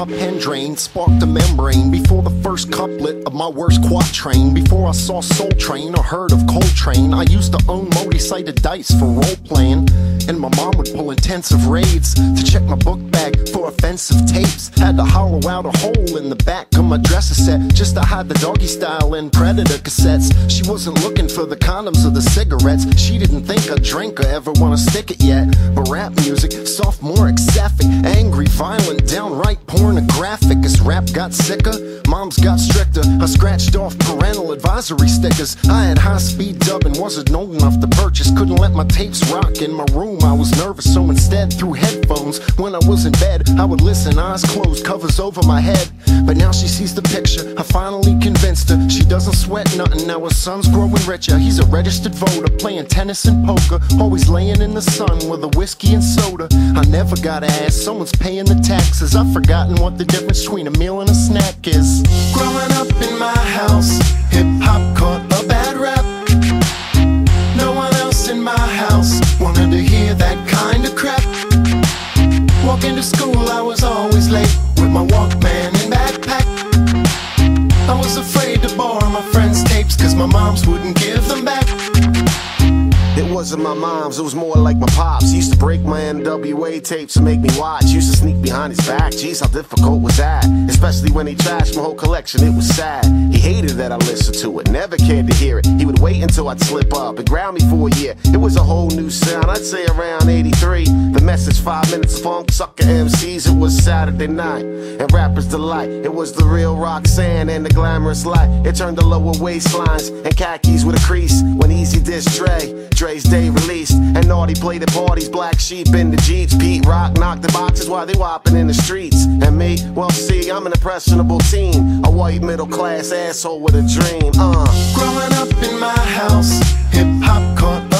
my pen drained, sparked a membrane before the first couplet of my worst quatrain. Before I saw Soul Train or heard of Coltrane, I used to own multi-sided dice for role-playing, and my mom would pull intensive raids to check my book bag for offensive tapes. Had to hollow out a hole in the back of my dresser set just to hide the Doggy Style and Predator cassettes. She wasn't looking for the condoms or the cigarettes. She didn't think a drinker ever wanna stick it yet. But rap music, sophomoric, sapphic, angry, violent, downright pornographic. As rap got sicker, moms got stricter. I scratched off parental advisory stickers. I had high-speed dub and wasn't old enough to purchase. Couldn't let my tapes rock in my room, I was nervous. So instead, through headphones, when I was in bed, I would listen, eyes closed, covers over my head. But now she sees the picture, I finally convinced her. She doesn't sweat nothing, now her son's growing richer. He's a registered voter, playing tennis and poker, always laying in the sun with a whiskey and soda. I never gotta ask, someone's paying the taxes. I've forgotten what the difference between a meal and a snack is. Growing up in my house, hip-hop caught a bad rap. No one else in my house wanted to hear that kind of crap. Walking to school, I was always late with my Walkman and backpack. I was afraid to borrow my friends' tapes, cause my moms wouldn't give them back. It wasn't my mom's, it was more like my pops. He used to break my NWA tapes and make me watch. Used to sneak behind his back, jeez, how difficult was that? Especially when he trashed my whole collection, it was sad. He hated that I listened to it, never cared to hear it. He would wait until I'd slip up and ground me for a year. It was a whole new sound, I'd say around 83. The Message, 5 minutes funk, sucker MCs. It was Saturday night, and rappers' delight. It was the real Roxanne and the glamorous light. It turned the lower waistlines and khakis with a crease. When Easy dissed Dre's Day released, and Naughty played at parties, Black Sheep in the Jeeps. Pete Rock knocked the boxes while they whopping in the streets. And me, well see, I'm an impressionable teen, a white middle class asshole with a dream. Growing up in my house, hip-hop caught